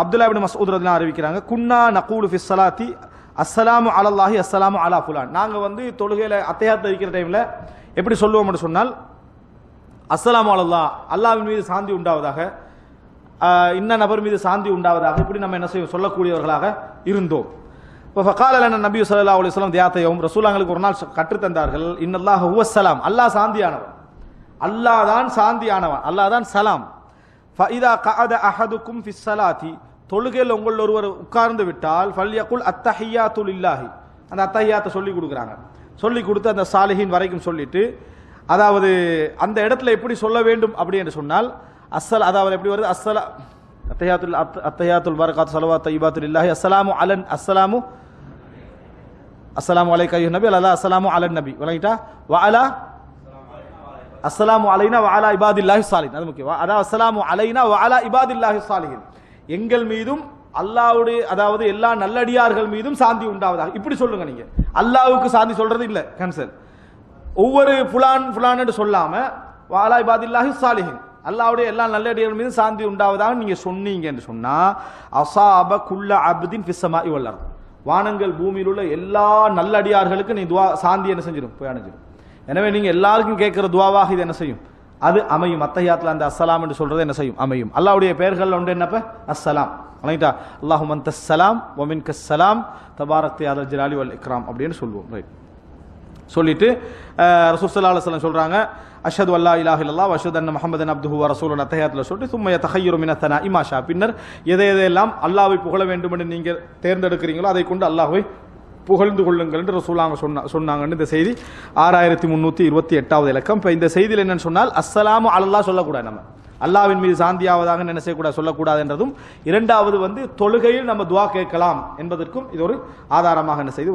அப்துல்லா இப்னு மஸ்ஊத் ரலியல்லாஹு அறிவிக்கிறாங்க, குன்னா நகூலு ஃபிஸ் ஸலாத்தி அஸ்ஸலாமு அலல்லாஹி அஸ்ஸலாமு அலா ஃபுலான். நாங்கள் வந்து தொழுகையில அத்தஹியாத் இருக்கிற டைமில் எப்படி சொல்லுவோம்னு சொன்னால், அஸ்ஸலாமு அலல்லாஹ், அல்லாஹ்வின் மீது சாந்தி உண்டாவதாக, இன்ன நபர் மீது சாந்தி உண்டாவதாக, இப்படி நம்ம என்ன செய்வோம் சொல்லக்கூடியவர்களாக இருந்தோம். இப்போ ஃபகால லனா நபி ஸல்லல்லாஹு அலைஹி வஸல்லம் தியாத்தயவும், ரசூலுல்லாஹ்களுக்கு ஒரு நாள் கற்றுத்தந்தார்கள், இன்னல்லாஹ ஹுவஸ் ஸலாம், அல்லாஹ் சாந்தியானவன், அல்லாஹ் தான் சாந்தியானவன், அல்லாஹ் தான் சலாம். ஃபஇதா கஅத அஹதுக்கும் ஃபிஸ் ஸலாத்தி, தொழுகையில் உங்கள் ஒருவர் உட்கார்ந்து விட்டால், ஃபல்யகுல் அத்தஹியாத்து லில்லாஹி, அந்த அத்தஹியாத்தை சொல்லி கொடுக்குறாங்க. சொல்லி கொடுத்து அந்த சாலிஹின் வரைக்கும் சொல்லிட்டு, அதாவது அந்த இடத்துல எப்படி சொல்ல வேண்டும் அப்படி என்று சொன்னால், அதாவது எப்படி வருது, அத்தஹியாத்துல் பரகாத் ஸலவாத் தய்யிபாத்து லில்லாஹி அஸ்ஸலாமு அலைக்க அய்யுஹன் நபி அஸ்ஸலாமு அலன் நபி வலங்கிட்டா வஅலா அஸ்ஸலாமு அலைனா வஅலா இபாதில்லாஹி ஸாலிஹின், அது முக்கியம். அதாவது அஸ்ஸலாமு அலைனா வஅலா இபாதில்லாஹி ஸாலிஹின், எங்கள் மீதும் அல்லாஹ்வுடைய அதாவது எல்லா நல்லடியார்கள் மீதும் சாந்தி உண்டாவதாக, இப்படி சொல்லுங்க. நீங்க அல்லாஹ்வுக்கு சாந்தி சொல்றது இல்ல, கேன்சல். ஒவ்வொரு ஃபுலான் என்று சொல்லாம வஅலா இபாதில்லாஹி ஸாலிஹின், அல்லாஹ்வுடைய எல்லா நல்லடியார்கள் மீதும் சாந்தி உண்டாவதாக நீங்க சொன்னீங்க என்று சொன்னா, அஸாப குல்ல அப்தின் ஃபிஸ் ஸமாஇ வல் அர்த், வானங்கள் பூமியில் உள்ள எல்லா நல்லடியார்களுக்கு நீ துஆ சாந்தி என்ன செஞ்சிடும், போய் அடைஞ்சிடும். எனவே நீங்க எல்லாருக்கும் கேட்கிற துஆவாக இது என்ன செய்யும், அது அமையும். அத்தஹியாத்துல அந்த அஸ்ஸலாம் என்று சொல்றது என்ன செய்யும், அமையும். அல்லாஹ்வுடைய பெயர்கள் ஒன்று என்னப்ப, அஸ்ஸலாம். ரைட்டா, அல்லாஹும்ம அன்தஸ் ஸலாம் வ மின்கஸ் ஸலாம் தபாரக்த யா தல் ஜலாலி வல் இக்ராம் அப்படின்னு சொல்லுவோம். ரைட், சொல்லிட்டு ரசூல் ஸல்லல்லாஹு அலைஹி வஸல்லம் சொல்றாங்க, அஷ்ஹது அல்லா இலாஹ இல்லல்லாஹ் வ அஷ்ஹது அன்ன முஹம்மதன் அப்துஹு வ ரசூலுஹு அத்தஹியாத்துல சொல்லிட்டு, சும்ம யதஹய்யரு மின ஸனாஇ மா ஷா, பின்னர் எதையெல்லாம் அல்லாஹ்வை புகழ வேண்டும் என்று நீங்க தேர்ந்தெடுக்கிறீங்களோ அதை கொண்டு அல்லாஹ்வை புகழ்ந்து கொள்ளுங்கள் என்று ரசூலுல்லாஹ் சொன்னாங்கன்னு இந்த செய்தி 6328வது இலக்கம். இப்போ இந்த செய்தியில் என்னன்னு சொன்னால், அஸ்ஸலாமு அலல்லாஹ் சொல்லக்கூடாது, நம்ம அல்லாஹ்வின் மீது சாந்தியாவதாக என்ன செய்யக்கூடாது, சொல்லக்கூடாது என்றதும், இரண்டாவது வந்து தொழுகையில் நம்ம துஆ கேட்கலாம் என்பதற்கும் இது ஒரு ஆதாரமாக என்ன செய்து வருது.